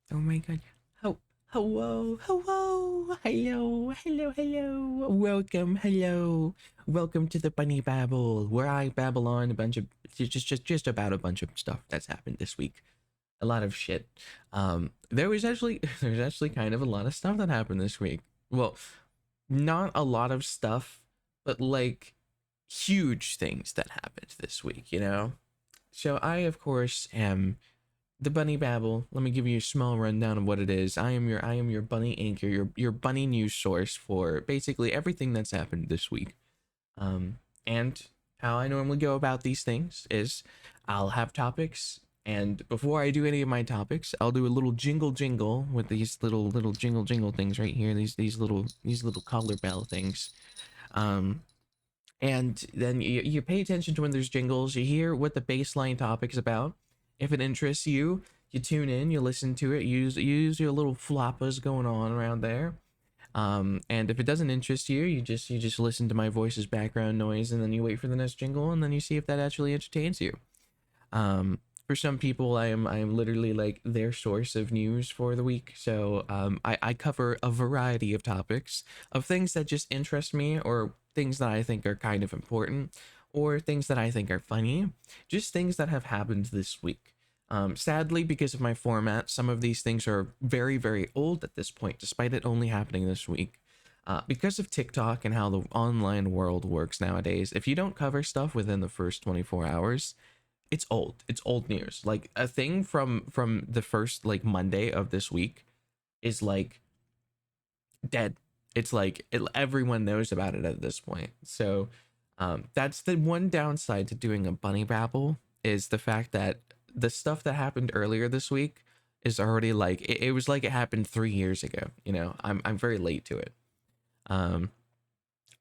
Oh my god. Oh, hello, hello, hello, hello, hello. Welcome, hello. Welcome to the Bunny Babble, where I babble on a bunch of just about a bunch of stuff that's happened this week. A lot of shit. There was actually there's actually kind of a lot of stuff that happened this week. Well, not a lot of stuff, but like huge things that happened this week, you know? So I of course am the Bunny Babble. Let me give you a small rundown of what it is. I am your bunny anchor, your bunny news source for basically everything that's happened this week. And how I normally go about these things is I'll have topics, and before I do any of my topics, I'll do a little jingle jingle with these little jingle jingle things right here. These little collar bell things. Um, and then you pay attention to when there's jingles, you hear what the baseline topic is about. If it interests you, you tune in, you listen to it, use your little floppas going on around there. And if it doesn't interest you, you just listen to my voice's background noise, and then you wait for the next jingle, and then you see if that actually entertains you. um for some people, I am literally like their source of news for the week. So I cover a variety of topics, of things that just interest me, or things that I think are kind of important, or things that I think are funny, just things that have happened this week. Sadly, because of my format, some of these things are very, very old at this point, despite it only happening this week. Because of TikTok and how the online world works nowadays, if you don't cover stuff within the first 24 hours, it's old news. Like a thing from the first like Monday of this week is like dead. It's like everyone knows about it at this point. So that's the one downside to doing a bunny babble, is the fact that the stuff that happened earlier this week is already like it was like it happened 3 years ago. I'm very late to it. um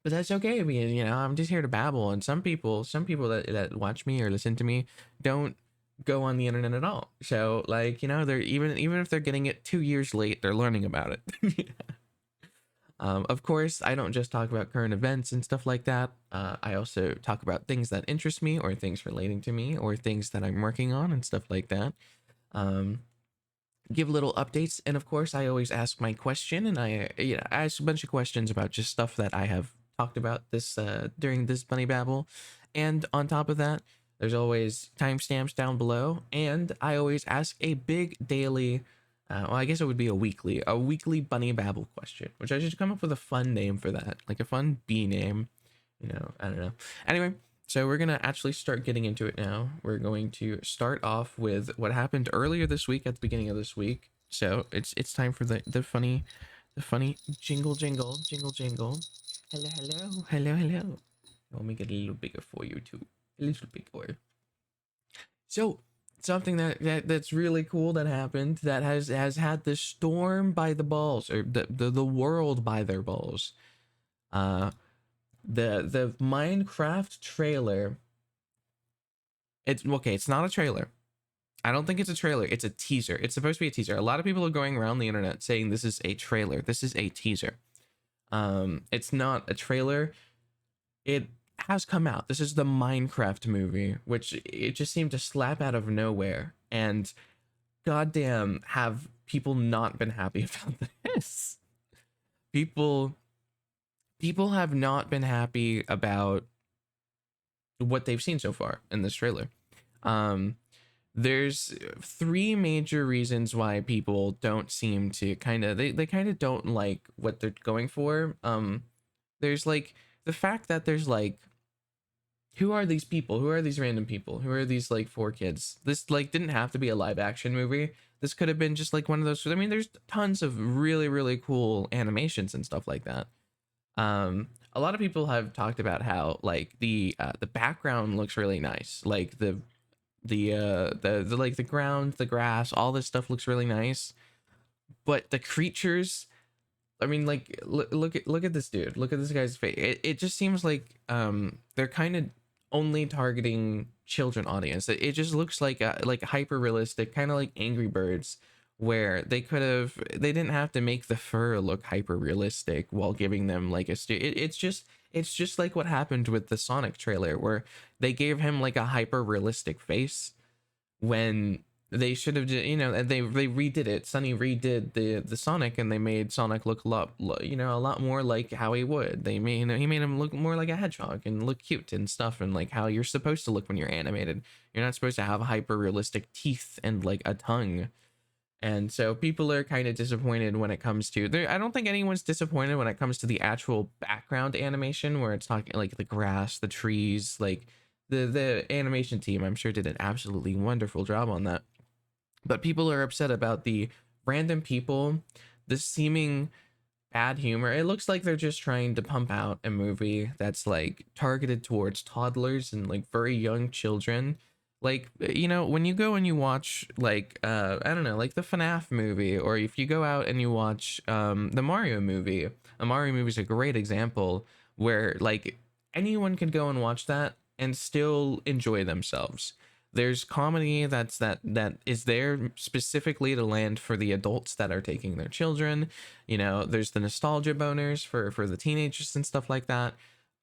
but that's okay, because I'm just here to babble, and some people that watch me or listen to me don't go on the internet at all. So like, they're even if they're getting it 2 years late, they're learning about it. Of course, I don't just talk about current events and stuff like that. I also talk about things that interest me, or things relating to me, or things that I'm working on and stuff like that. um give little updates, and of course I always ask my question, and I ask a bunch of questions about just stuff that I have talked about this during this bunny babble. And on top of that, there's always timestamps down below, and I always ask a big daily, well, I guess it would be a weekly bunny babble question, which I should come up with a fun name for that, like a fun bee name. I don't know. Anyway, so we're gonna actually start getting into it now. We're going to start off with what happened earlier this week, at the beginning of this week. So it's time for the funny jingle jingle jingle jingle. Hello, hello, hello, hello. Let me get a little bigger for you too. A little bigger. So something that's really cool that happened, that has had the storm by the balls, or the world by their balls. Uh the Minecraft trailer. It's okay, it's not a trailer. I don't think it's a trailer. It's a teaser. It's supposed to be a teaser. A lot of people are going around the internet saying this is a trailer. This is a teaser. It's not a trailer. It has come out. This is the Minecraft movie, which it just seemed to slap out of nowhere. And goddamn, have people not been happy about this? People people have not been happy about what they've seen so far in this trailer. Um, there's three major reasons why people don't seem to they kind of don't like what they're going for. There's like the fact that there's like, who are these people? Who are these random people? Who are these like four kids? This like didn't have to be a live action movie. This could have been just like one of those. I mean, there's tons of really, really cool animations and stuff like that. A lot of people have talked about how like the background looks really nice, like the like the ground, the grass, all this stuff looks really nice. But the creatures, I mean, like look at this dude, look at this guy's face. It just seems like they're kind of only targeting children audience. It just looks like hyper realistic, kind of like Angry Birds, where they didn't have to make the fur look hyper realistic while giving them like it's just like what happened with the Sonic trailer, where they gave him like a hyper realistic face when they should have, you know, and they redid it. Sunny redid the Sonic, and they made Sonic look a lot, you know, a lot more like how he would. They made, you know, he made him look more like a hedgehog and look cute and stuff, and like how you're supposed to look when you're animated. You're not supposed to have hyper realistic teeth and like a tongue. And so people are kind of disappointed when it comes to there. I don't think anyone's disappointed when it comes to the actual background animation, where it's talking like the grass, the trees, like the animation team, I'm sure, did an absolutely wonderful job on that. But people are upset about the random people, the seeming bad humor. It looks like they're just trying to pump out a movie that's like targeted towards toddlers and like very young children. Like, you know, when you go and you watch like I don't know, like the FNAF movie, or if you go out and you watch the Mario movie. A Mario movie is a great example where like anyone can go and watch that and still enjoy themselves. There's comedy that is there specifically to land for the adults that are taking their children. You know, there's the nostalgia boners for the teenagers and stuff like that.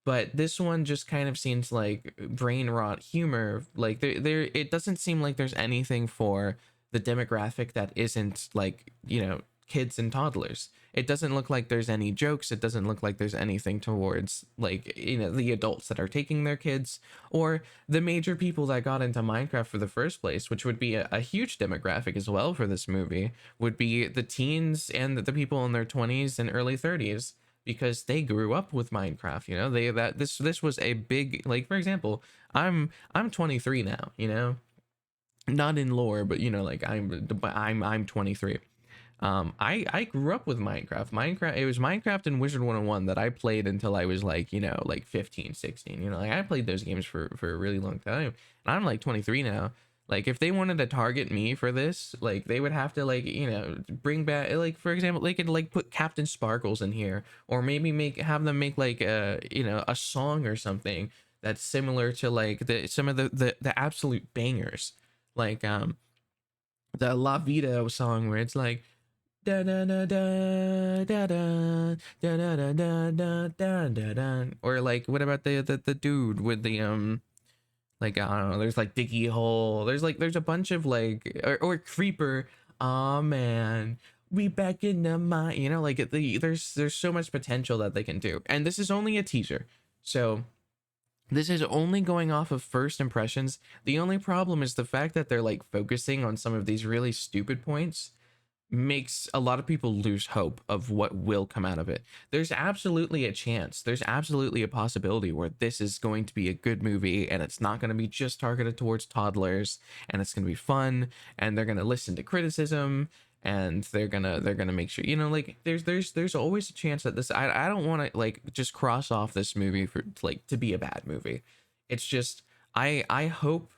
But this one just kind of seems like brain rot humor. Like there it doesn't seem like there's anything for the demographic that isn't like, you know, kids and toddlers. It doesn't look like there's any jokes. It doesn't look like there's anything towards like, you know, the adults that are taking their kids, or the major people that got into Minecraft for the first place, which would be a huge demographic as well for this movie, would be the teens and the people in their 20s and early 30s, because they grew up with Minecraft. You know, they that this was a big, like, for example, I'm 23 now, you know, not in lore, but you know, like I'm 23. I grew up with Minecraft. It was Minecraft and Wizard 101 that I played until I was like, you know, like 15, 16. You know, like I played those games for a really long time. And I'm like 23 now. Like if they wanted to target me for this, like they would have to, like, you know, bring back, like, for example, they could like put Captain Sparkles in here, or maybe have them make like a, you know, a song or something that's similar to like some of the absolute bangers, like the La Vida song, where it's like da da da da da da da da da da da da da da. Or like, what about the dude with the like, I don't know, there's like Diggy Hole, there's a bunch of like, or Creeper, oh man, we back in the mine, you know, like there's so much potential that they can do. And this is only a teaser, so this is only going off of first impressions. The only problem is the fact that they're like focusing on some of these really stupid points makes a lot of people lose hope of what will come out of it. There's absolutely a chance, there's absolutely a possibility where this is going to be a good movie, and it's not going to be just targeted towards toddlers, and it's going to be fun, and they're going to listen to criticism, and they're gonna make sure, you know, like there's always a chance that this, I don't want to like just cross off this movie for like to be a bad movie. It's just I hope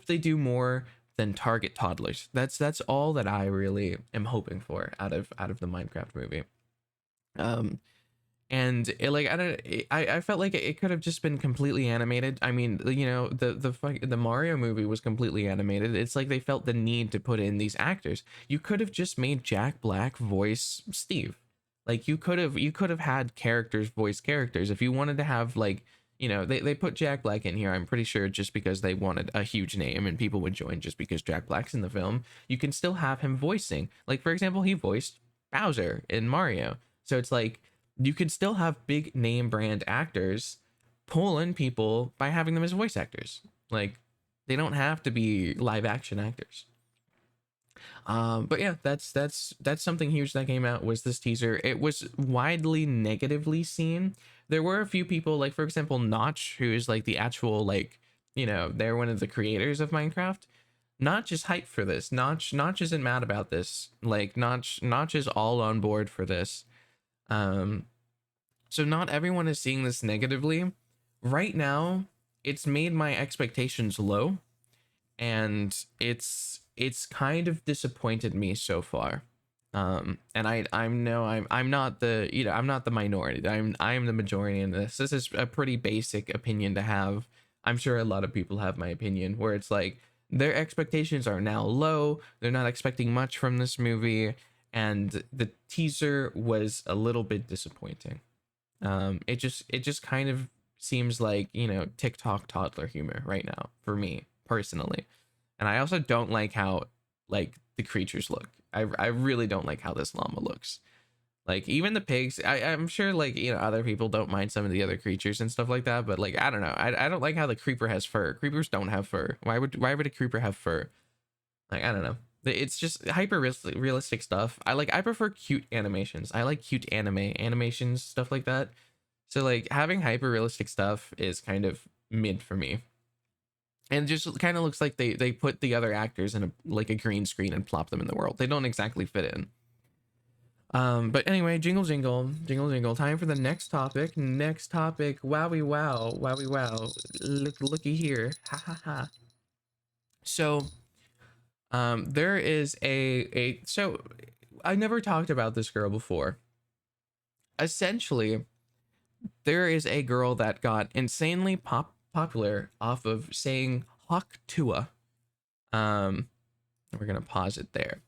they do more than target toddlers. That's all that I really am hoping for out of the Minecraft movie. Um, and it, like, I felt like it could have just been completely animated. I mean, you know, the Mario movie was completely animated. It's like they felt the need to put in these actors. You could have just made Jack Black voice Steve. Like you could have had characters voice characters if you wanted to have, like, you know, they put Jack Black in here, I'm pretty sure, just because they wanted a huge name and people would join just because Jack Black's in the film. You can still have him voicing. Like, for example, he voiced Bowser in Mario. So it's like you can still have big name brand actors pull in people by having them as voice actors. Like, they don't have to be live action actors. But yeah, that's something huge that came out, was this teaser. It was widely negatively seen. There were a few people, like, for example, Notch, who is like the actual, like, you know, they're one of the creators of Minecraft. Notch is hyped for this. Notch isn't mad about this. Like, Notch is all on board for this. um so not everyone is seeing this negatively right now. It's made my expectations low, and it's kind of disappointed me so far. And I'm no I'm not the, you know, I'm not the minority. I'm the majority in this. This is a pretty basic opinion to have. I'm sure a lot of people have my opinion, where it's like their expectations are now low. They're not expecting much from this movie, and the teaser was a little bit disappointing. It just kind of seems like, you know, TikTok toddler humor right now for me personally. And I also don't like how like the creatures look. I really don't like how this llama looks. Like even the pigs, I'm sure like, you know, other people don't mind some of the other creatures and stuff like that, but like I don't know. I don't like how the creeper has fur. Creepers don't have fur. Why would a creeper have fur? Like I don't know. It's just hyper realistic stuff. I prefer cute animations. I like cute animations, stuff like that. So like having hyper realistic stuff is kind of mid for me. And it just kind of looks like they put the other actors in a like a green screen and plop them in the world. They don't exactly fit in. But anyway, jingle jingle, jingle jingle. Time for the next topic. Next topic. Wowie wow, wowie wow. Looky here. Ha ha ha. So, there is so I never talked about this girl before. Essentially, there is a girl that got insanely popular off of saying Hauk Tuah. We're gonna pause it there.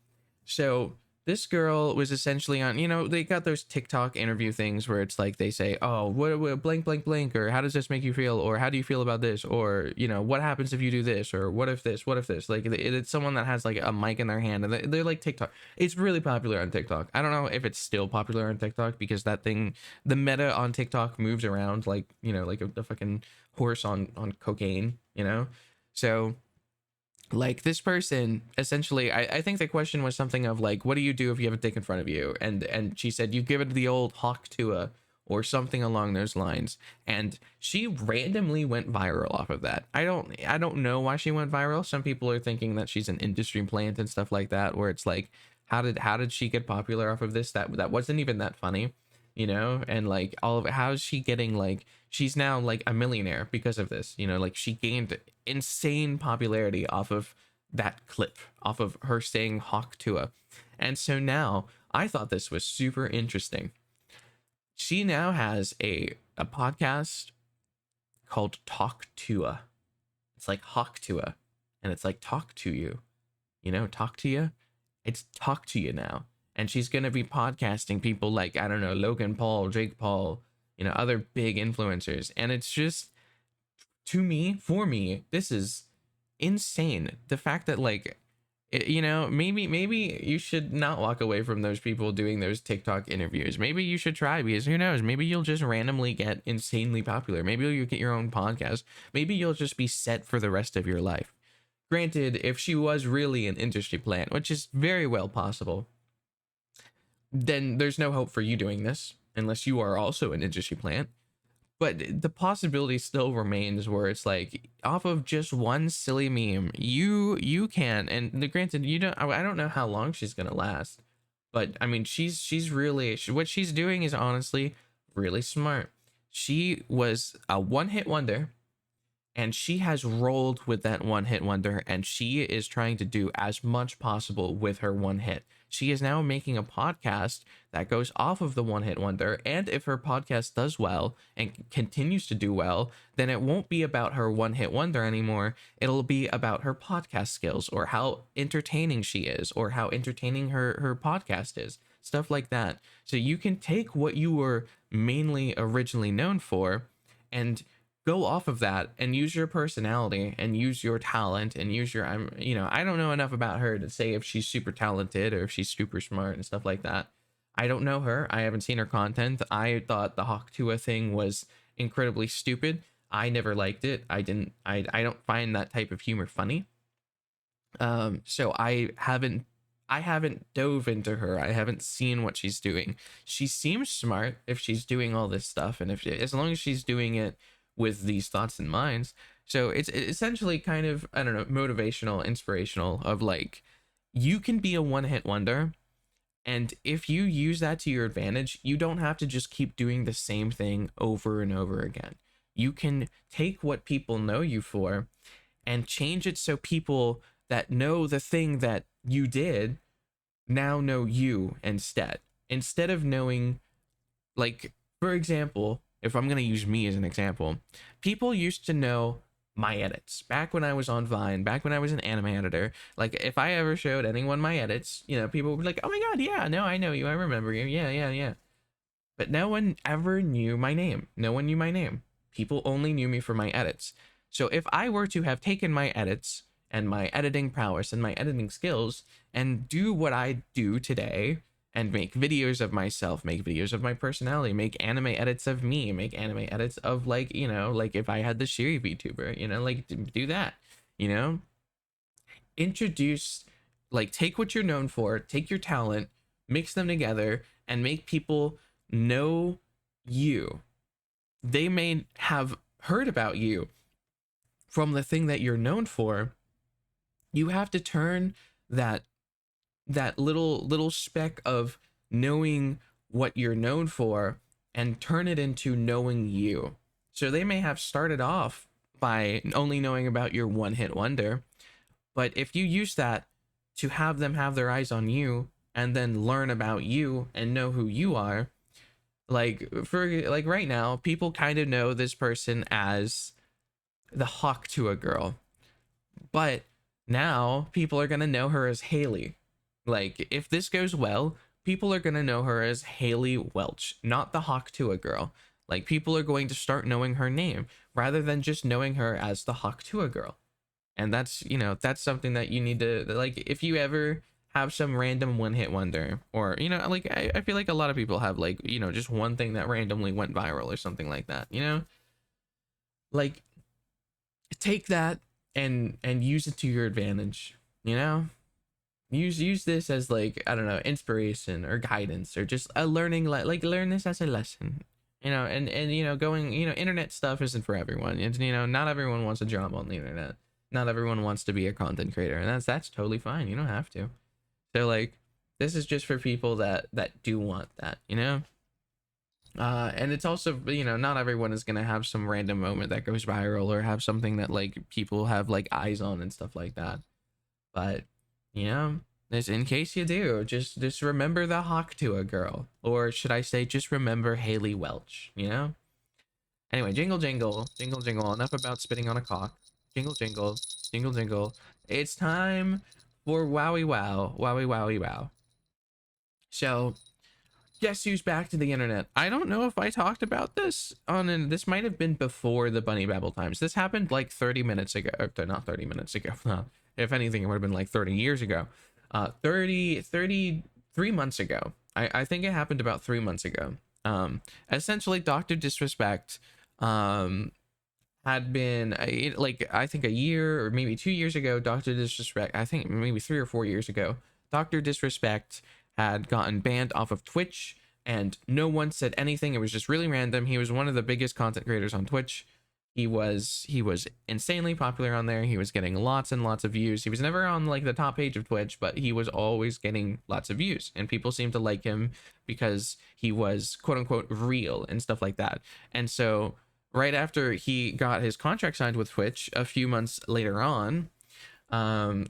So this girl was essentially on, you know, they got those TikTok interview things where it's like they say, oh, what blank blank blank, or how does this make you feel, or how do you feel about this, or you know, what happens if you do this, or what if this, what if this. Like it's someone that has like a mic in their hand, and they're like TikTok. It's really popular on TikTok. I don't know if it's still popular on TikTok because that thing, the meta on TikTok moves around like, you know, like a fucking horse on cocaine, you know. So like this person essentially, I think the question was something of like, what do you do if you have a dick in front of you? And she said, you give it the old Hauk Tuah or something along those lines. And she randomly went viral off of that. I don't know why she went viral. Some people are thinking that she's an industry plant and stuff like that, where it's like, how did she get popular off of this? That wasn't even that funny, you know. And like all of it, how is she getting like, she's now like a millionaire because of this, you know. Like she gained insane popularity off of that clip, off of her saying Hauk Tuah. And so now I thought this was super interesting. She now has a podcast called Talk Tuah. It's like Hauk Tuah, and it's like talk to you, you know, talk to you. It's talk to you now. And she's gonna be podcasting people like, I don't know, Logan Paul, Jake Paul, you know, other big influencers. And it's just, to me, for me, this is insane. The fact that like you know, maybe you should not walk away from those people doing those TikTok interviews. Maybe you should try, because who knows, maybe you'll just randomly get insanely popular. Maybe you'll get your own podcast. Maybe you'll just be set for the rest of your life. Granted, if she was really an industry plant, which is very well possible, then there's no hope for you doing this unless you are also an industry plant. But the possibility still remains where it's like, off of just one silly meme, you can. And granted, you don't, I don't know how long she's gonna last, but I mean, she's really, what she's doing is honestly really smart. She was a one-hit wonder, and she has rolled with that one hit wonder, and she is trying to do as much possible with her one hit. She is now making a podcast that goes off of the one hit wonder, and if her podcast does well and continues to do well, then it won't be about her one hit wonder anymore. It'll be about her podcast skills, or how entertaining she is, or how entertaining her podcast is, stuff like that. So you can take what you were mainly originally known for and go off of that and use your personality and use your talent and use your, you know, I don't know enough about her to say if she's super talented or if she's super smart and stuff like that. I don't know her. I haven't seen her content. I thought the Hauk Tuah thing was incredibly stupid. I never liked it. I don't find that type of humor funny. So I haven't dove into her. I haven't seen what she's doing. She seems smart if she's doing all this stuff, and if as long as she's doing it with these thoughts and minds. So it's essentially kind of, I don't know, motivational, inspirational, of like, you can be a one-hit wonder, and if you use that to your advantage, you don't have to just keep doing the same thing over and over again. You can take what people know you for and change it so people that know the thing that you did now know you instead of knowing, like, for example, if I'm going to use me as an example, people used to know my edits back when I was on Vine, back when I was an anime editor. Like, if I ever showed anyone my edits, you know, people would be like, oh my god, yeah, no, I know you, I remember you, yeah. But no one ever knew my name. No one knew my name. People only knew me for my edits. So if I were to have taken my edits and my editing prowess and my editing skills and do what I do today and make videos of myself, make videos of my personality, make anime edits of me, make anime edits of, like, you know, like if I had the Shiry VTuber, you know, like do that, you know, introduce, like, take what you're known for, take your talent, mix them together, and make people know you. They may have heard about you from the thing that you're known for. You have to turn that little speck of knowing what you're known for and turn it into knowing you. So they may have started off by only knowing about your one hit wonder, but if you use that to have them have their eyes on you and then learn about you and know who you are, like, for like right now, people kind of know this person as the Hauk to a girl, but now people are gonna know her as Haley. Like, if this goes well, people are gonna know her as Haley Welch, not the Hauk to a girl. Like, people are going to start knowing her name rather than just knowing her as the Hauk to a girl. And that's, you know, that's something that you need to, like, if you ever have some random one hit wonder, or, you know, like, I feel like a lot of people have, like, you know, just one thing that randomly went viral or something like that, you know, like, take that and use it to your advantage, you know, use this as, like, I don't know, inspiration or guidance, or just a learning, like learn this as a lesson, you know. And you know, going, you know, internet stuff isn't for everyone. It's, you know, not everyone wants a job on the internet, not everyone wants to be a content creator, and that's totally fine. You don't have to. So, like, this is just for people that do want that, you know. And it's also, you know, not everyone is gonna have some random moment that goes viral or have something that, like, people have, like, eyes on and stuff like that. But, you know, just in case you do, just remember the Hauk to a girl, or should I say, just remember Haley Welch, you know. Anyway, jingle jingle, jingle jingle. Enough about spitting on a cock. Jingle jingle, jingle jingle. It's time for wowie wow, wowie wowie wow. So, guess who's back to the internet? I don't know if I talked about this on, and this might have been before the Bunny Babble times. This happened like 30 minutes ago, or not 30 minutes ago. If anything, it would have been like 30 years ago. 33 months ago. I think it happened about 3 months ago. Essentially, Dr. Disrespect had been like, I think a year or maybe 2 years ago, Dr. Disrespect, I think maybe 3 or 4 years ago, Dr. Disrespect had gotten banned off of Twitch, and no one said anything. It was just really random. He was one of the biggest content creators on Twitch. He was insanely popular on there. He was getting lots and lots of views. He was never on, like, the top page of Twitch, but he was always getting lots of views, and people seemed to like him because he was quote unquote real and stuff like that. And so right after he got his contract signed with Twitch, a few months later on,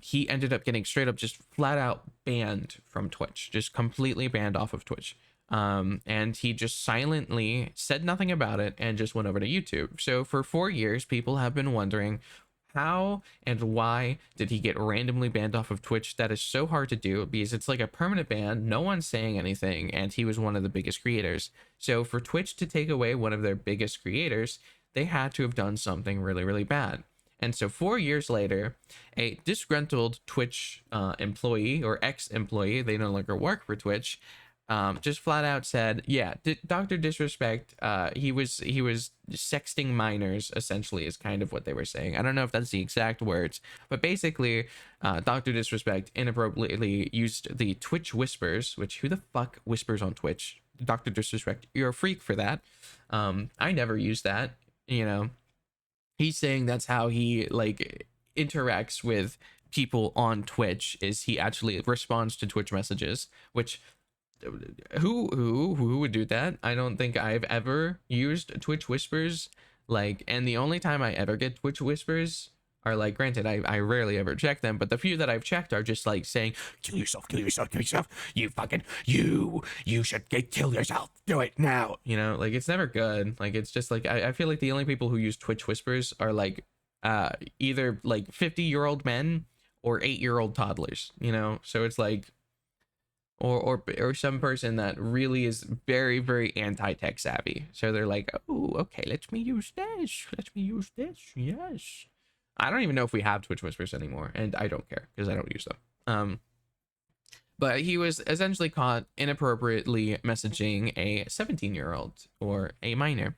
he ended up getting straight up just flat out banned from Twitch, just completely banned off of Twitch. And he just silently said nothing about it and just went over to YouTube. So for 4 years, people have been wondering, how and why did he get randomly banned off of Twitch? That is so hard to do because it's like a permanent ban. No one's saying anything, and he was one of the biggest creators. So for Twitch to take away one of their biggest creators, they had to have done something really, really bad. And so 4 years later, a disgruntled Twitch employee or ex-employee, they no longer work for Twitch, just flat out said, yeah, Dr. Disrespect, he was sexting minors, essentially, is kind of what they were saying. I don't know if that's the exact words, but basically, Dr. Disrespect inappropriately used the Twitch whispers, which, who the fuck whispers on Twitch? Dr. Disrespect, you're a freak for that. I never use that, you know. He's saying that's how he, like, interacts with people on Twitch, is he actually responds to Twitch messages, which, who would do that? I don't think I've ever used Twitch whispers, like, and the only time I ever get Twitch whispers are, like, granted, I rarely ever check them, but the few that I've checked are just like saying, kill yourself, kill yourself, kill yourself, you fucking, you should kill yourself, do it now, you know. Like, it's never good. Like, it's just like, I feel like the only people who use Twitch whispers are, like, either like 50-year-old men or 8-year-old toddlers, you know. So it's like, or some person that really is very, very anti-tech savvy, so they're like, oh, okay, let me use this, yes. I don't even know if we have Twitch Whispers anymore, and I don't care because I don't use them. But he was essentially caught inappropriately messaging a 17-year-old or a minor.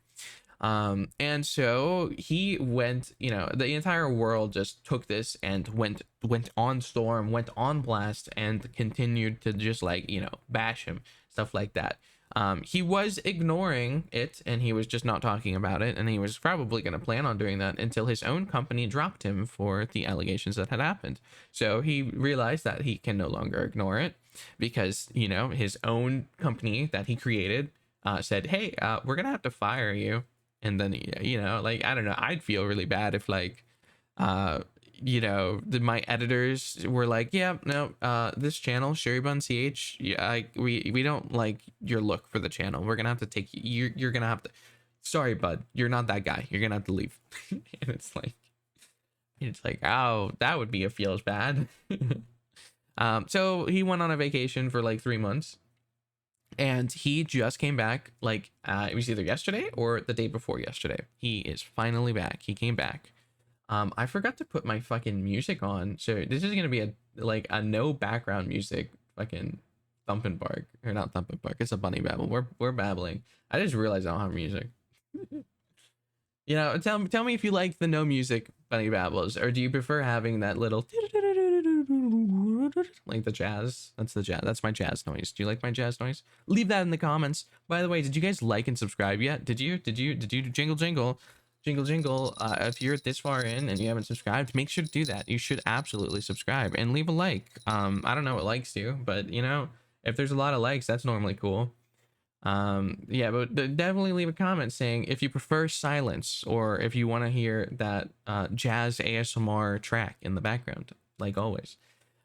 And so he went, the entire world just took this and went on storm, went on blast, and continued to just bash him, stuff like that. He was ignoring it, and he was just not talking about it, and he was probably going to plan on doing that until his own company dropped him for the allegations that had happened. So he realized that he can no longer ignore it because his own company that he created said, hey, we're gonna have to fire you. And then I don't know, I'd feel really bad if my editors were like, yeah, no, this channel Sherrybun CH, yeah, we don't like your look for the channel. We're gonna have to take you. You're gonna have to. Sorry, bud, you're not that guy. You're gonna have to leave. And it's like, oh, that would be a feels bad. So he went on a vacation for like 3 months. And he just came back, it was either yesterday or the day before yesterday. He is finally back. He came back. I forgot to put my fucking music on. So this is going to be a no background music fucking thump and bark. Or not thump and bark. It's a bunny babble. We're babbling. I just realized I don't have music. Tell me if you like the no music bunny babbles, or do you prefer having that little like the jazz? That's the jazz. That's my jazz noise. Do you like my jazz noise? Leave that in the comments. By the way, did you guys like and subscribe yet? Did you jingle jingle if you're this far in and you haven't subscribed, make sure to do that. You should absolutely subscribe and leave a like. I don't know what likes do, but if there's a lot of likes, that's normally cool. Yeah, but definitely leave a comment saying if you prefer silence or if you want to hear that jazz ASMR track in the background, like always.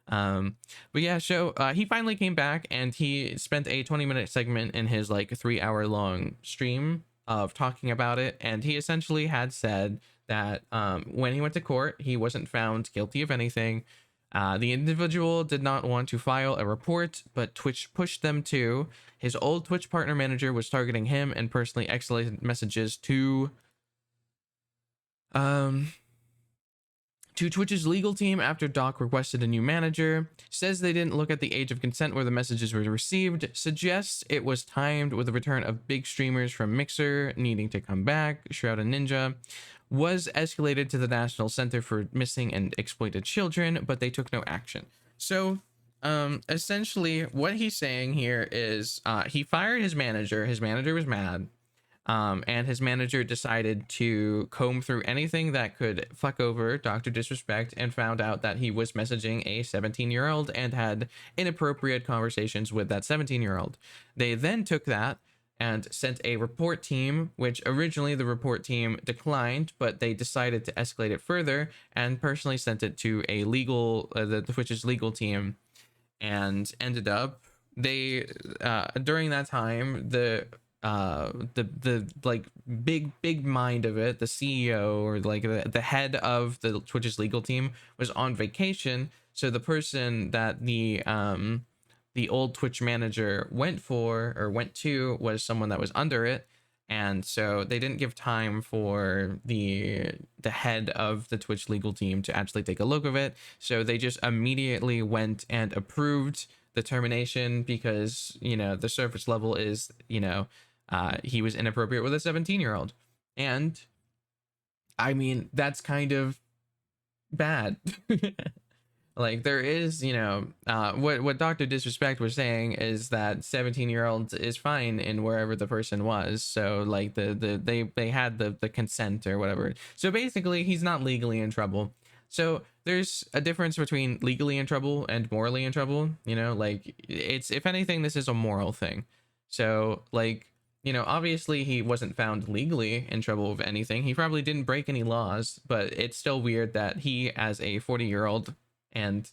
But yeah, so he finally came back and he spent a 20-minute segment in his 3-hour long stream of talking about it, and he essentially had said that when he went to court, he wasn't found guilty of anything. The individual did not want to file a report, but Twitch pushed them to. His old Twitch partner manager was targeting him and personally escalated messages to Twitch's legal team after Doc requested a new manager. Says they didn't look at the age of consent where the messages were received. Suggests it was timed with the return of big streamers from Mixer needing to come back. Shroud and Ninja was escalated to the National Center for Missing and Exploited Children, but they took no action. So essentially what he's saying here is he fired his manager. His manager was mad. And his manager decided to comb through anything that could fuck over Dr. Disrespect and found out that he was messaging a 17-year-old and had inappropriate conversations with that 17-year-old. They then took that and sent a report team, which originally the report team declined, but they decided to escalate it further and personally sent it to a the Twitch's legal team, and ended up during that time the big mind of it, the CEO or the head of the Twitch's legal team was on vacation. So the person that the old Twitch manager went to was someone that was under it, and so they didn't give time for the head of the Twitch legal team to actually take a look of it. So they just immediately went and approved the termination because the surface level is he was inappropriate with a 17-year-old, and I mean that's kind of bad. There is what Dr. Disrespect was saying is that 17-year-olds is fine in wherever the person was, so they had the consent or whatever, so basically he's not legally in trouble. So there's a difference between legally in trouble and morally in trouble. It's, if anything, this is a moral thing. So obviously he wasn't found legally in trouble with anything. He probably didn't break any laws, but it's still weird that he, as a 40-year-old, and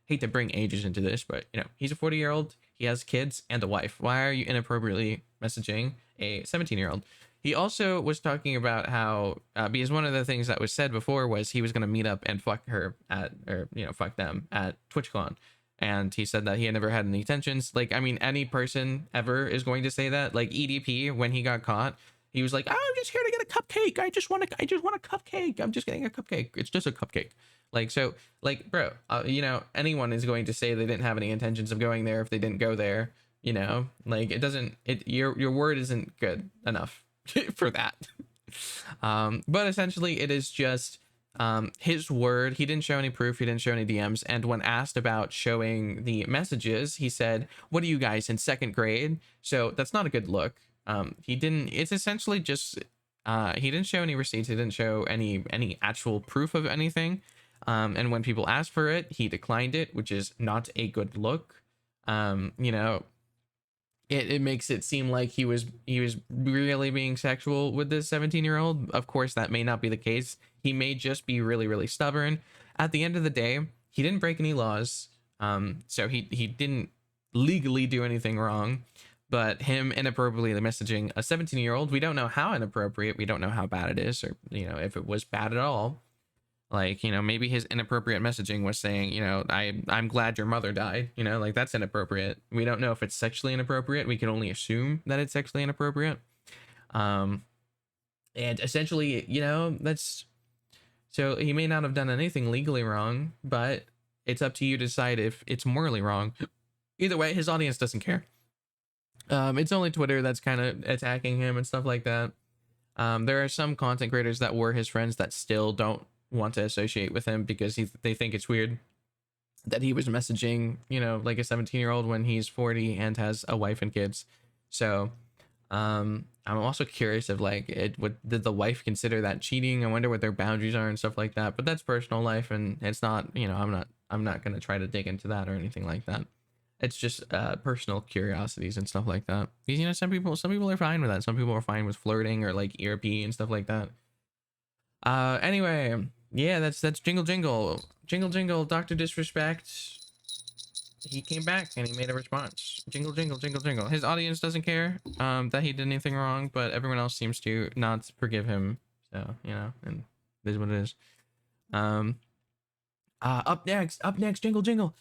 hate to bring ages into this, but he's a 40-year-old, he has kids and a wife. Why are you inappropriately messaging a 17-year-old? He also was talking about how because one of the things that was said before was he was going to meet up and fuck her fuck them at TwitchCon. And he said that he had never had any intentions. Any person ever is going to say that. EDP, when he got caught, He was like, oh, I'm just here to get a cupcake. I just want a cupcake. I'm just getting a cupcake. It's just a cupcake. Like, so, like, bro, you know, anyone is going to say they didn't have any intentions of going there if they didn't go there. You know, like, it doesn't, your word isn't good enough for that. But essentially it is just his word. He didn't show any proof, he didn't show any DMs, and when asked about showing the messages, he said, what are you guys in second grade? So that's not a good look. He didn't, it's essentially just he didn't show any receipts, he didn't show any actual proof of anything. And when people asked for it, he declined it, which is not a good look. You know, it makes it seem like he was really being sexual with this 17-year-old. Of course, that may not be the case. He may just be really stubborn. At the end of the day, he didn't break any laws. So he didn't legally do anything wrong. But him inappropriately messaging a 17-year-old, we don't know how inappropriate, we don't know how bad it is, or, you know, if it was bad at all. Like, you know, maybe his inappropriate messaging was saying, you know, I'm glad your mother died, you know, like, that's inappropriate. We don't know if it's sexually inappropriate. We can only assume that it's sexually inappropriate. And essentially, you know, that's, so he may not have done anything legally wrong, but it's up to you to decide if it's morally wrong. Either way, his audience doesn't care. It's only Twitter that's kind of attacking him and stuff like that. There are some content creators that were his friends that still don't want to associate with him because they think it's weird that he was messaging, you know, like a 17-year-old when he's 40 and has a wife and kids. So I'm also curious if, like, did the wife consider that cheating? I wonder what their boundaries are and stuff like that. But that's personal life, and it's not, you know, I'm not gonna try to dig into that or anything like that. It's just personal curiosities and stuff like that. Because, you know, some people are fine with that. Some people are fine with flirting or like ERP and stuff like that. Anyway, yeah, that's Jingle Jingle. Jingle Jingle, Dr. Disrespect. He came back and he made a response. Jingle Jingle, Jingle Jingle. His audience doesn't care that he did anything wrong, but everyone else seems to not forgive him. So, you know, and it is what it is. Up next, Jingle Jingle.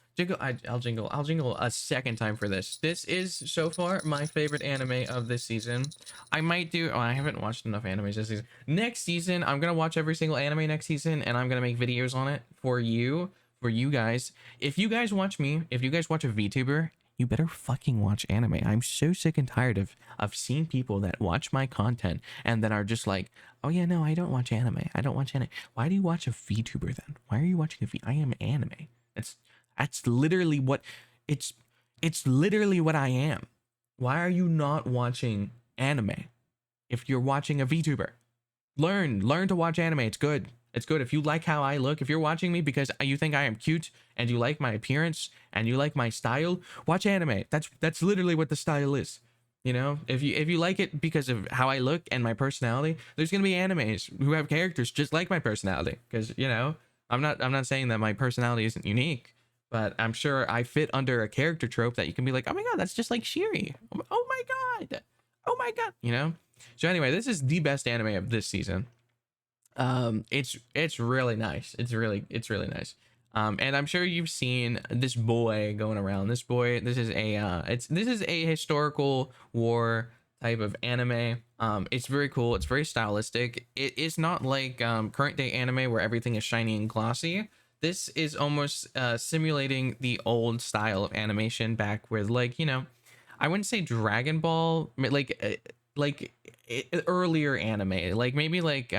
I'll jingle a second time for this. This is so far my favorite anime of this season. I might do, I haven't watched enough animes this season. Next season, I'm gonna watch every single anime next season, and I'm gonna make videos on it for you guys. If you guys watch me, if you guys watch a VTuber, you better fucking watch anime. I'm so sick and tired of seeing people that watch my content and then are just like, oh yeah, no, I don't watch anime. I don't watch anime. Why do you watch a VTuber then? Why are you watching a V? I am anime. That's literally what it's literally what I am. Why are you not watching anime if you're watching a VTuber? Learn to watch anime. It's good. It's good. If you like how I look, if you're watching me because you think I am cute and you like my appearance and you like my style, watch anime. That's literally what the style is. You know, if you like it because of how I look and my personality, there's gonna be animes who have characters just like my personality. Because, you know, I'm not saying that my personality isn't unique, but I'm sure I fit under a character trope that you can be like, oh my god, that's just like Shiry. Oh my god. Oh my god. You know. So anyway, this is the best anime of this season. It's really nice. It's really nice. And I'm sure you've seen this boy going around. This is a historical war type of anime. It's very cool. It's very stylistic. It is not like current day anime where everything is shiny and glossy. This is almost simulating the old style of animation back with, like, you know, I wouldn't say Dragon Ball, like earlier anime, like maybe like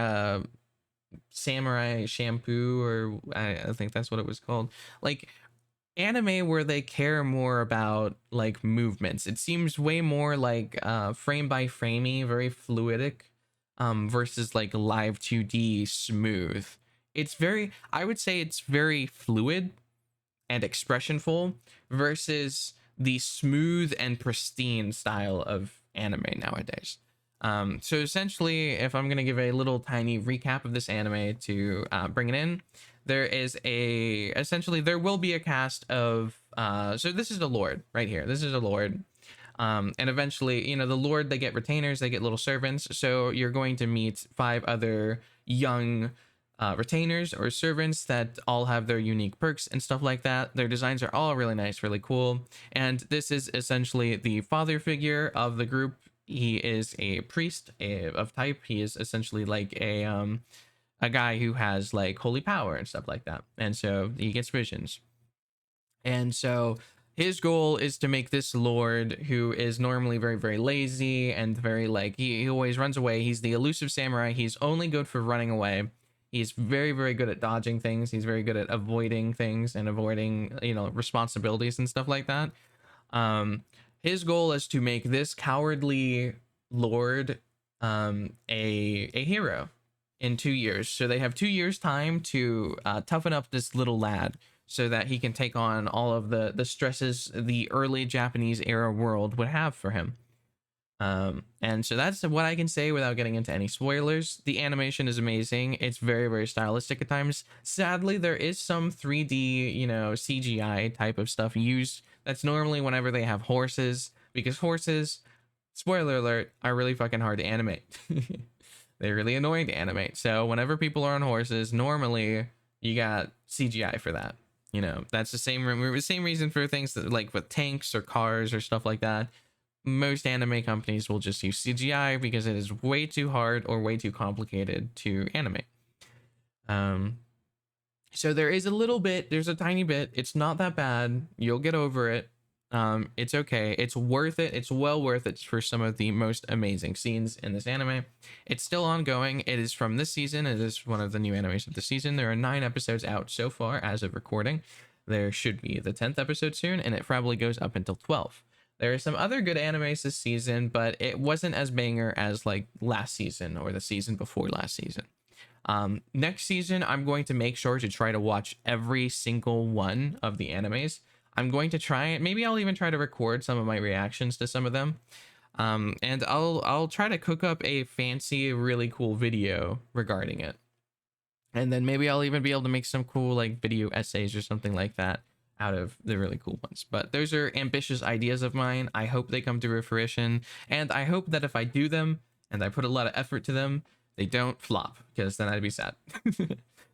Samurai Shampoo, or I think that's what it was called, like anime where they care more about like movements. It seems way more like frame by framey, very fluidic, versus like live 2D smooth. It's very, I would say it's very fluid and expressionful versus the smooth and pristine style of anime nowadays. So essentially, if I'm going to give a little tiny recap of this anime to bring it in, there will be a cast of, so this is the Lord right here. This is the Lord. And eventually, you know, the Lord, they get retainers, they get little servants. So you're going to meet 5 other young retainers or servants that all have their unique perks and stuff like that. Their designs are all really nice, really cool. And this is essentially the father figure of the group. he is a priest of type. He is essentially like a guy who has like holy power and stuff like that, and so he gets visions. And so his goal is to make this lord, who is normally very, very lazy and very like he always runs away. He's the elusive samurai. He's only good for running away. He's very, very good at dodging things. He's very good at avoiding things and avoiding, responsibilities and stuff like that. Um, his goal is to make this cowardly lord a hero in 2 years. So they have 2 years time to toughen up this little lad so that he can take on all of the stresses the early Japanese era world would have for him. And so that's what I can say without getting into any spoilers. The animation is amazing. It's very, very stylistic at times. Sadly, there is some 3D, CGI type of stuff used. That's normally whenever they have horses, because horses, spoiler alert, are really fucking hard to animate. They're really annoying to animate. So whenever people are on horses, normally you got CGI for that. That's the same reason for things that, like with tanks or cars or stuff like that. Most anime companies will just use CGI because it is way too hard or way too complicated to animate. So there's a tiny bit. It's not that bad. You'll get over it. It's okay. It's worth it. It's well worth it for some of the most amazing scenes in this anime. It's still ongoing. It is from this season. It is one of the new animes of the season. There are 9 episodes out so far as of recording. There should be the 10th episode soon, and it probably goes up until 12. There are some other good animes this season, but it wasn't as banger as like last season or the season before last season. Next season, I'm going to make sure to try to watch every single one of the animes. I'm going to try it. Maybe I'll even try to record some of my reactions to some of them. And I'll try to cook up a fancy, really cool video regarding it. And then maybe I'll even be able to make some cool like video essays or something like that out of the really cool ones. But those are ambitious ideas of mine. I hope they come to fruition. And I hope that if I do them and I put a lot of effort to them, they don't flop, because then I'd be sad.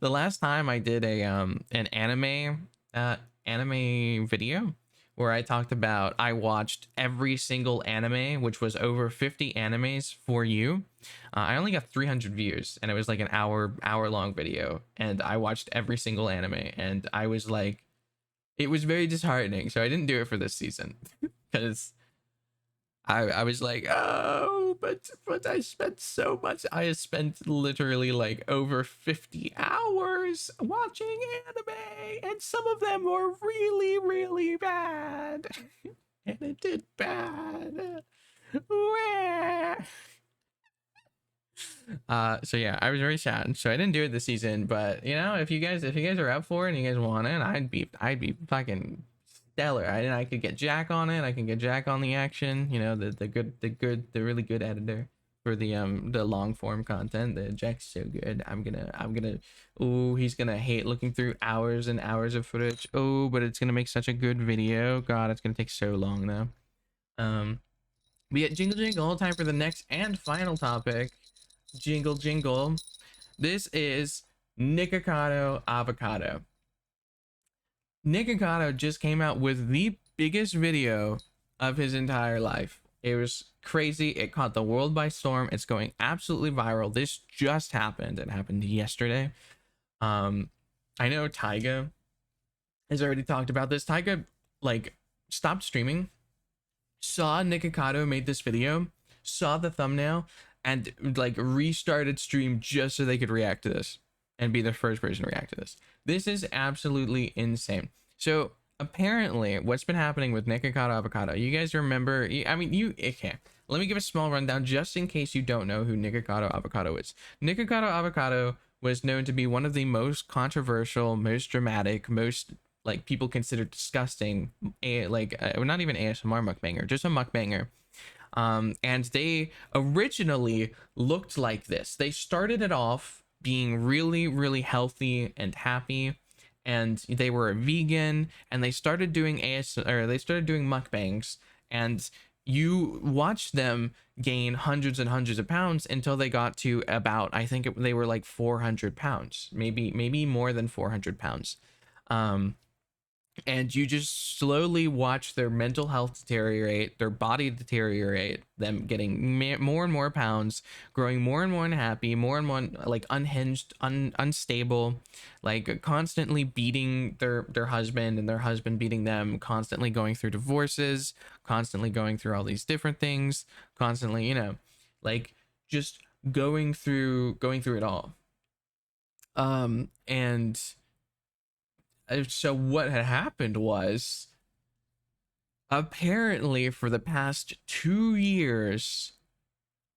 The last time I did an anime video where I talked about I watched every single anime, which was over 50 animes for you. I only got 300 views, and it was like an hour long video, and I watched every single anime, and I was like, it was very disheartening. So I didn't do it for this season because I was like, oh, but I spent so much. I spent literally like over 50 hours watching anime, and some of them were really, really bad. And it did bad. So yeah, I was very sad. So I didn't do it this season, but if you guys are up for it and you guys want it, I'd be fucking stellar. I could get Jack on it. I can get Jack on the action. The really good editor for the long form content. The Jack's so good. I'm gonna. Oh, he's gonna hate looking through hours and hours of footage. Oh, but it's gonna make such a good video. God, it's gonna take so long though. But yeah, jingle jingle. Time for the next and final topic. Jingle jingle. This is Nikocado Avocado. Nikocado just came out with the biggest video of his entire life. It was crazy. It caught the world by storm. It's going absolutely viral. This just happened. It happened yesterday. I know Taiga has already talked about this. Taiga like stopped streaming, saw Nikocado made this video, saw the thumbnail, and like restarted stream just so they could react to this and be the first person to react to this. This is absolutely insane. So apparently what's been happening with Nikocado Avocado, you guys remember, okay, let me give a small rundown just in case you don't know who Nikocado Avocado is. Nikocado Avocado was known to be one of the most controversial, most dramatic, most like people consider disgusting, not even ASMR mukbanger, just a mukbanger. And they originally looked like this. They started it off being really, really healthy and happy, and they were a vegan, and they started doing mukbangs, and you watched them gain hundreds and hundreds of pounds until they got to about, I think they were like 400 pounds, maybe more than 400 pounds. and you just slowly watch their mental health deteriorate, their body deteriorate, them getting more and more pounds, growing more and more unhappy, more and more like unhinged, unstable, like constantly beating their husband, and their husband beating them, constantly going through divorces, constantly going through all these different things, constantly, like just going through it all. And so what had happened was, apparently for the past 2 years,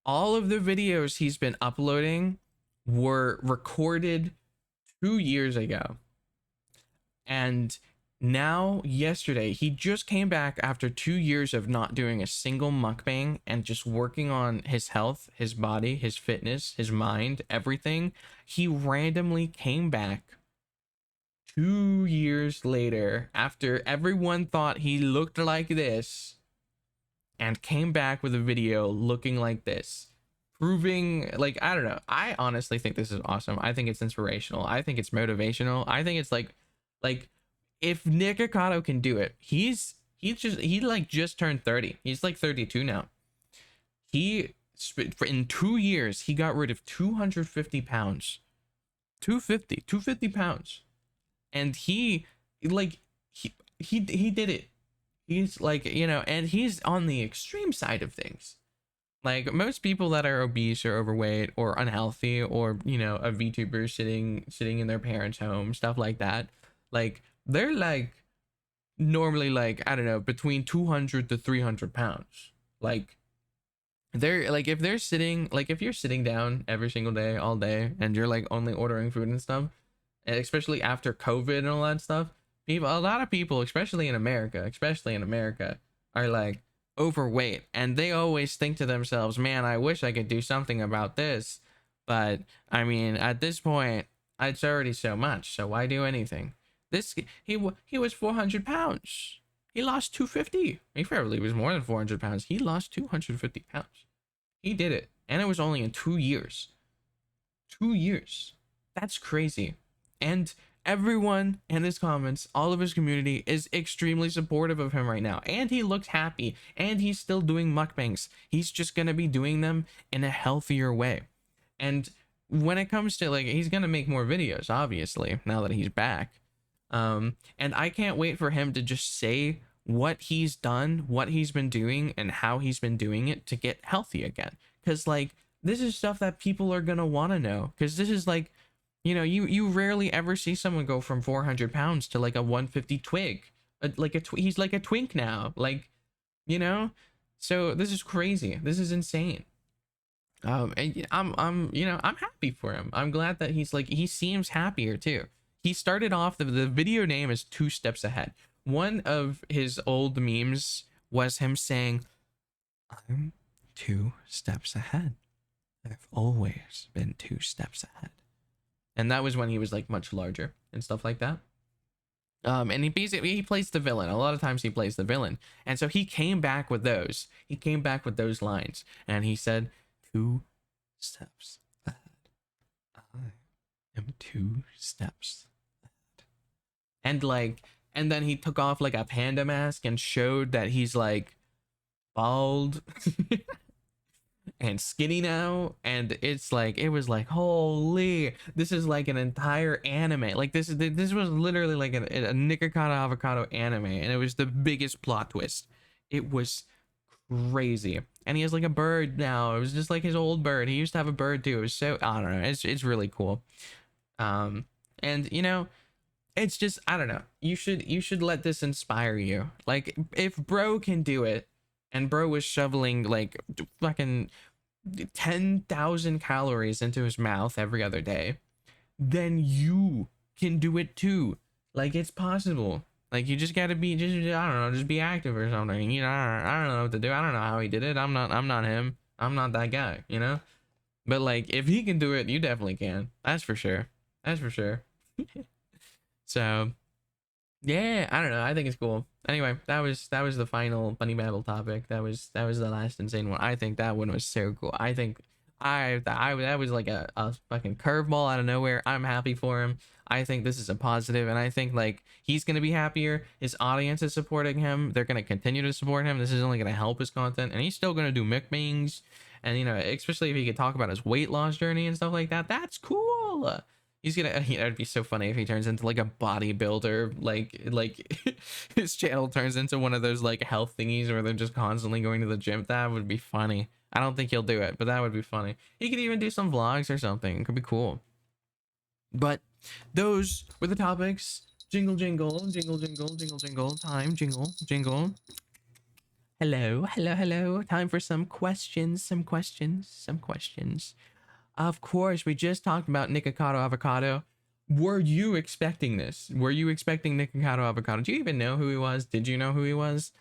all of the videos he's been uploading were recorded 2 years ago. And now, yesterday, he just came back after 2 years of not doing a single mukbang and just working on his health, his body, his fitness, his mind, everything. He randomly came back 2 years later, after everyone thought he looked like this, and came back with a video looking like this, proving, like, I don't know, I honestly think this is awesome. I think it's inspirational, I think it's motivational, I think it's like if Nick Ocado can do it, he turned 30. He's like 32 now. He in 2 years he got rid of 250 pounds. 250 pounds. And he like he did it. He's like, and he's on the extreme side of things. Like most people that are obese or overweight or unhealthy, or a VTuber sitting in their parents' home, stuff like that, like they're like normally, like, I don't know, between 200 to 300 pounds. Like they're like, if you're sitting down every single day all day and you're like only ordering food and stuff, and especially after COVID and all that stuff, a lot of people, especially in America, are like overweight, and they always think to themselves, man, I wish I could do something about this, but I mean, at this point, it's already so much, so why do anything? He was 400 pounds. He lost 250. He probably was more than 400 pounds. He lost 250 pounds. He did it, and it was only in 2 years. 2 years. That's crazy. And everyone in his comments, all of his community, is extremely supportive of him right now, and he looks happy, and he's still doing mukbangs. He's just gonna be doing them in a healthier way. And when it comes to, like, he's gonna make more videos, obviously, now that he's back. And I can't wait for him to just say what he's done, what he's been doing, and how he's been doing it to get healthy again. Because, like, this is stuff that people are gonna want to know, because this is like, you rarely ever see someone go from 400 pounds to like a 150 twig. He's like a twink now, like, so this is crazy. This is insane. And I'm happy for him. I'm glad that he seems happier too. He started off, the video name is 2 Steps Ahead. One of his old memes was him saying, I'm 2 steps ahead. I've always been 2 steps ahead. And that was when he was like much larger and stuff like that. And he plays the villain. A lot of times he plays the villain. And so he came back with those. He came back with those lines. And he said, 2 steps ahead. I am 2 steps ahead. And then he took off like a panda mask and showed that he's like bald and skinny now, and it's like, it was like, holy, this is like an entire anime. Like this was literally like a Nikocado avocado anime, and it was the biggest plot twist. It was crazy. And he has like a bird now. It was just like his old bird. He used to have a bird too. It was so, I don't know, it's really cool. And it's just, I don't know, you should let this inspire you. Like, if bro can do it, and bro was shoveling like fucking 10,000 calories into his mouth every other day, then you can do it too. Like, it's possible. Like, you just gotta be, just, I don't know, just be active or something. I don't know what to do. I don't know how he did it. I'm not him. I'm not that guy, But like, if he can do it, you definitely can. That's for sure. That's for sure. So yeah, I don't know, I think it's cool. Anyway, that was the final Bunny Babble topic. That was the last insane one. I think that one was so cool. I think that was like a fucking curveball out of nowhere. I'm happy for him. I think this is a positive, and I think like he's gonna be happier. His audience is supporting him. They're gonna continue to support him. This is only gonna help his content, and he's still gonna do mukbangs, and you know, especially if he could talk about his weight loss journey and stuff like that. That's cool. He's gonna, you know, it'd be so funny if he turns into like a bodybuilder, like his channel turns into one of those like health thingies where they're just constantly going to the gym. That would be funny. I don't think he'll do it, but that would be funny. He could even do some vlogs or something. It could be cool. But those were the topics. Jingle, jingle, jingle, jingle, jingle, jingle, time, jingle, jingle. Hello, hello, hello. Time for some questions, some questions, some questions. Of course, we just talked about Nikocado Avocado. Were you expecting this? Were you expecting Nikocado Avocado? Do you even know who he was? Did you know who he was?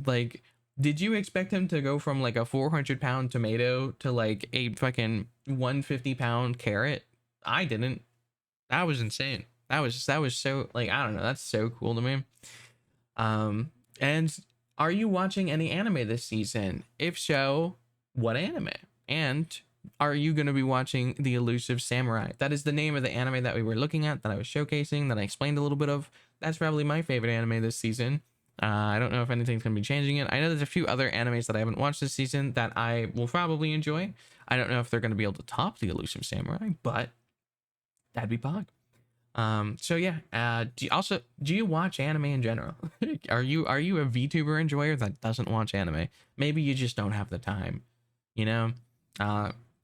Like, did you expect him to go from like a 400-pound tomato to like a fucking 150-pound carrot? I didn't. That was insane. That was so, like, I don't know. That's so cool to me. And are you watching any anime this season? If so, what anime? And are you going to be watching The Elusive Samurai? That is the name of the anime that we were looking at, that I was showcasing, that I explained a little bit of. That's probably my favorite anime this season. I don't know if anything's going to be changing it. I know there's a few other animes that I haven't watched this season that I will probably enjoy. I don't know if they're going to be able to top The Elusive Samurai, but that'd be pog. So yeah, do you watch anime in general? Are you a VTuber enjoyer that doesn't watch anime? Maybe you just don't have the time, you know?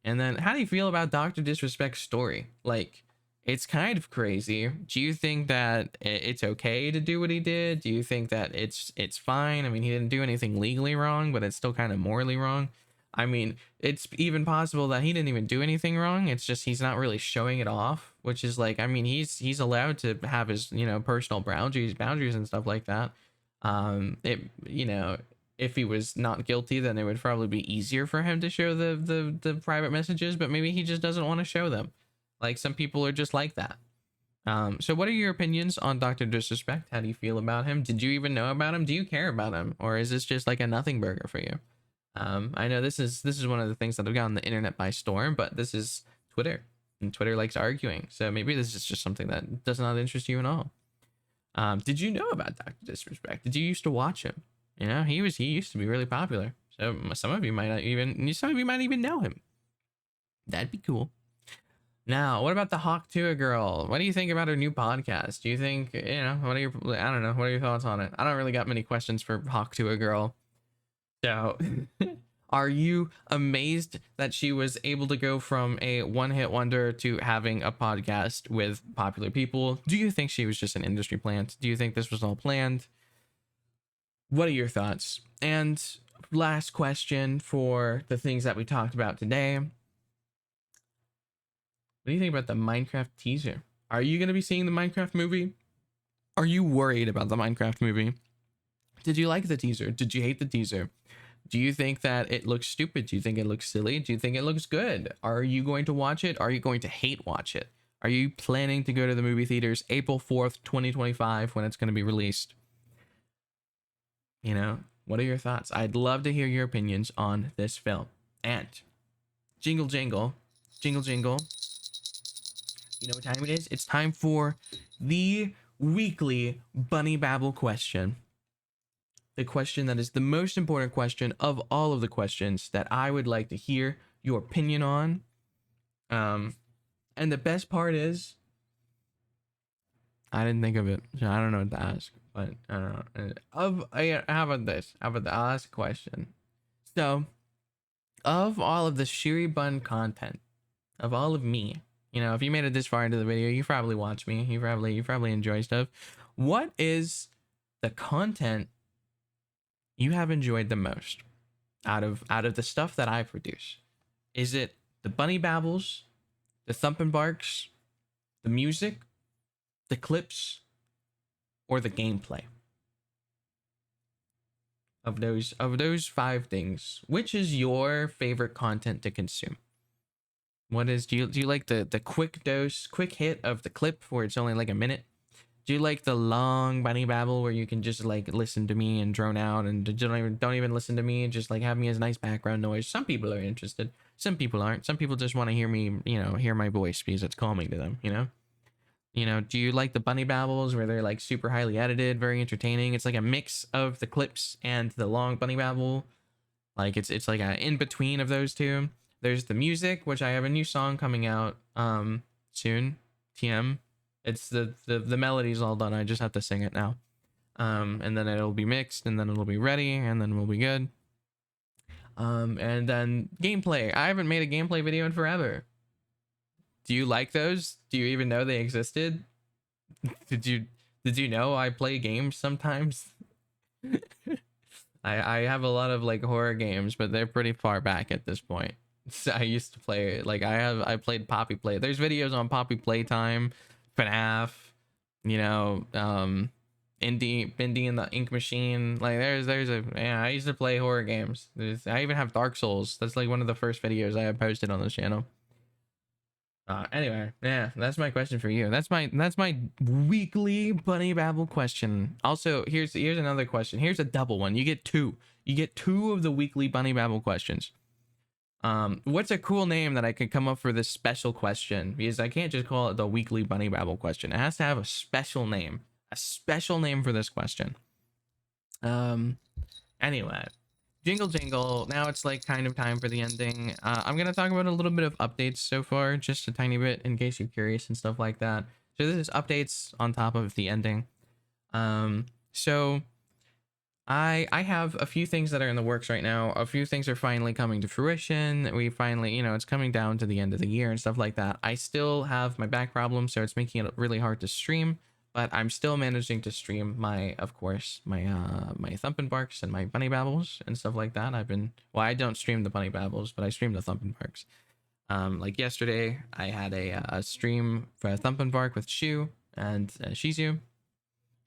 And then how do you feel about Dr. Disrespect's story? Like, it's kind of crazy. Do you think that it's okay to do what he did? Do you think that it's fine? I mean, he didn't do anything legally wrong, but it's still kind of morally wrong. I mean, it's even possible that he didn't even do anything wrong. It's just he's not really showing it off, which is like, I mean, he's allowed to have his, you know, personal boundaries and stuff like that. You know, if he was not guilty, then it would probably be easier for him to show the private messages, but maybe he just doesn't want to show them. Like, some people are just like that. So what are your opinions on Dr. Disrespect? How do you feel about him? Did you even know about him? Do you care about him? Or is this just like a nothing burger for you? I know this is one of the things that have gotten the internet by storm, but this is Twitter, and Twitter likes arguing. So maybe this is just something that does not interest you at all. Did you know about Dr. Disrespect? Did you used to watch him? You know, he used to be really popular. So some of you might even know him. That'd be cool. Now, what about the Hauk Tuah girl? What do you think about her new podcast? Do you think, you know, I don't know, what are your thoughts on it? I don't really got many questions for Hauk Tuah girl. So, are you amazed that she was able to go from a one-hit wonder to having a podcast with popular people? Do you think she was just an industry plant? Do you think this was all planned? What are your thoughts? And last question for the things that we talked about today. What do you think about the Minecraft teaser? Are you going to be seeing the Minecraft movie? Are you worried about the Minecraft movie? Did you like the teaser? Did you hate the teaser? Do you think that it looks stupid? Do you think it looks silly? Do you think it looks good? Are you going to watch it? Are you going to hate watch it? Are you planning to go to the movie theaters April 4th, 2025 when it's going to be released? You know, what are your thoughts? I'd love to hear your opinions on this film. And jingle, jingle, jingle, jingle. You know what time it is? It's time for the weekly Bunny Babble question. The question that is the most important question of all of the questions that I would like to hear your opinion on. And the best part is, I didn't think of it, so I don't know what to ask. But I don't know. How about this? I'll ask a question. So, of all of the Shiry Bun content, of all of me, you know, if you made it this far into the video, you probably watch me. You probably enjoy stuff. What is the content you have enjoyed the most out of the stuff that I produce? Is it the bunny babbles, the thumping barks, the music, the clips, or the gameplay? Of those 5 things, which is your favorite content to consume? What is, do you like the quick hit of the clip where it's only like a minute? Do you like the long bunny babble where you can just like listen to me and drone out and don't even listen to me and just like have me as nice background noise? Some people are interested, some people aren't. Some people just want to hear me, you know, hear my voice because it's calming to them, you know? You know, do you like the bunny babbles where they're like super highly edited, very entertaining? It's like a mix of the clips and the long bunny babble. Like it's like a in between of those two. There's the music, which I have a new song coming out soon. TM. It's the melody's all done. I just have to sing it now. And then it'll be mixed, and then it'll be ready, and then we'll be good. And then gameplay. I haven't made a gameplay video in forever. Do you like those? Do you even know they existed? Did you know I play games sometimes? I have a lot of like horror games, but they're pretty far back at this point. So I used to play like I played Poppy Play. There's videos on Poppy Playtime, FNAF, you know, Indie and the Ink Machine. Like there's a yeah, I used to play horror games. I even have Dark Souls. That's like one of the first videos I have posted on this channel. Anyway, yeah, that's my question for you. That's my weekly bunny babble question. Also, here's another question. Here's a double one. You get two. You get two of the weekly bunny babble questions. What's a cool name that I could come up for this special question? Because I can't just call it the weekly bunny babble question. It has to have a special name. A special name for this question. Anyway, jingle jingle. Now it's like kind of time for the ending. I'm gonna talk about a little bit of updates so far, just a tiny bit in case you're curious and stuff like that. So this is updates on top of the ending. So I have a few things that are in the works right now. A few things are finally coming to fruition. We finally, you know, it's coming down to the end of the year and stuff like that. I still have my back problem, so it's making it really hard to stream, but I'm still managing to stream my, of course, my my Thumpin' Barks and my Bunny Babbles and stuff like that. Well, I don't stream the Bunny Babbles, but I stream the Thumpin' Barks. Like yesterday, I had a stream for a Thumpin' Bark with Shu and Shizu,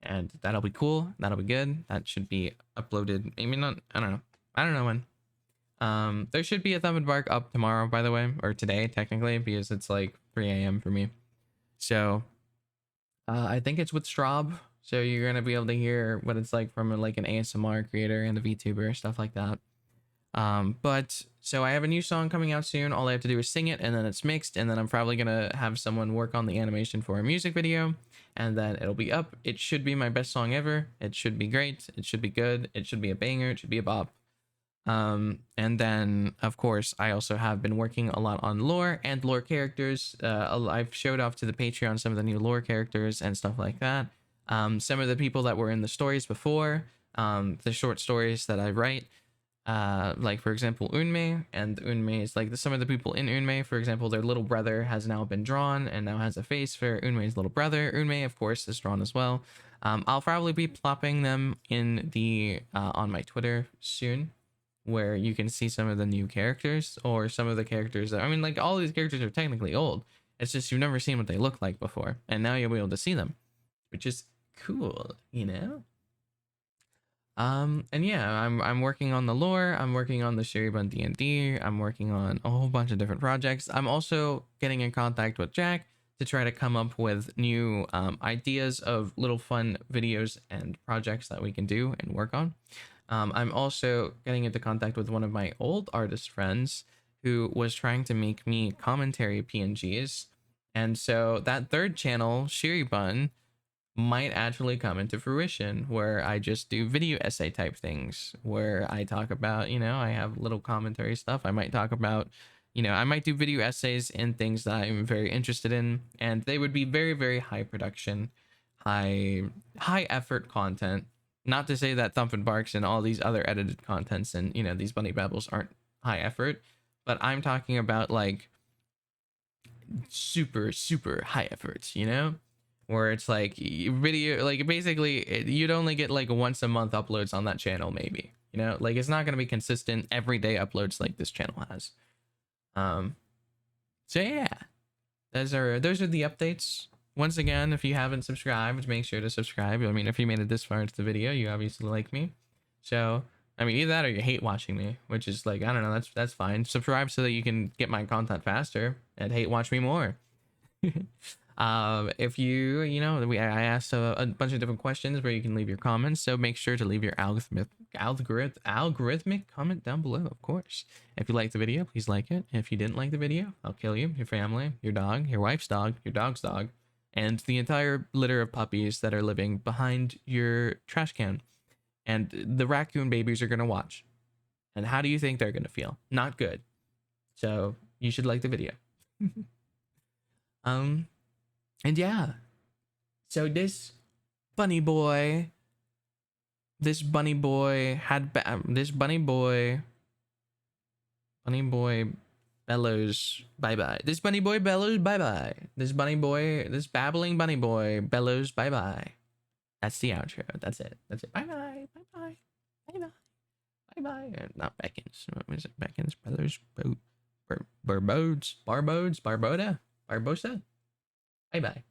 and that'll be cool. That'll be good. That should be uploaded. Maybe not. I don't know when. There should be a Thumpin' Bark up tomorrow, by the way, or today technically, because it's like 3 a.m. for me. So I think it's with Straub. So you're gonna be able to hear what it's like from like an ASMR creator and a VTuber, stuff like that. But so I have a new song coming out soon. All I have to do is sing it, and then it's mixed, and then I'm probably gonna have someone work on the animation for a music video, and then it'll be up. It should be my best song ever. It should be great. It should be good. It should be a banger. It should be a bop. And then of course I also have been working a lot on lore and lore characters. I've showed off to the Patreon some of the new lore characters and stuff like that. Some of the people that were in the stories before, the short stories that I write. Like for example Unmei, and Unmei is like some of the people in Unmei. For example, their little brother has now been drawn and now has a face for Unmei's little brother. Unmei of course is drawn as well. I'll probably be plopping them in the on my Twitter soon, where you can see some of the new characters, or some of the characters that, I mean, like all these characters are technically old. It's just you've never seen what they look like before, and now you'll be able to see them, which is cool, you know. And yeah, I'm working on the lore. I'm working on the Shiribun D&D. I'm working on a whole bunch of different projects. I'm also getting in contact with Jack to try to come up with new ideas of little fun videos and projects that we can do and work on. I'm also getting into contact with one of my old artist friends who was trying to make me commentary PNGs. And so that third channel, Shiribun, might actually come into fruition, where I just do video essay type things, where I talk about, you know, I have little commentary stuff. I might talk about, you know, I might do video essays in things that I'm very interested in, and they would be very, very high production, high effort content. Not to say that Thumpin' Barks and all these other edited contents and, you know, these bunny babbles aren't high effort, but I'm talking about like super, super high efforts, you know, where it's like video, like basically you'd only get like once a month uploads on that channel, maybe, you know, like it's not going to be consistent everyday uploads like this channel has. So yeah, those are the updates. Once again, if you haven't subscribed, make sure to subscribe. I mean, if you made it this far into the video, you obviously like me. So, I mean, either that or you hate watching me, which is like, I don't know, that's fine. Subscribe so that you can get my content faster and hate watch me more. If you know, I asked a bunch of different questions where you can leave your comments, so make sure to leave your algorithmic comment down below, of course. If you liked the video, please like it. If you didn't like the video, I'll kill you, your family, your dog, your wife's dog, your dog's dog, and the entire litter of puppies that are living behind your trash can. And the raccoon babies are going to watch. And how do you think they're going to feel? Not good. So you should like the video. And yeah. So this bunny boy bunny boy bellows bye bye. This bunny boy bellows bye bye. This babbling bunny boy bellows bye bye. That's the outro. That's it. Bye bye. Bye bye. Bye bye. Bye bye. Not Beckons. What was it? Beckons Brothers. Barbodes. Barboda. Barbosa. Bye bye.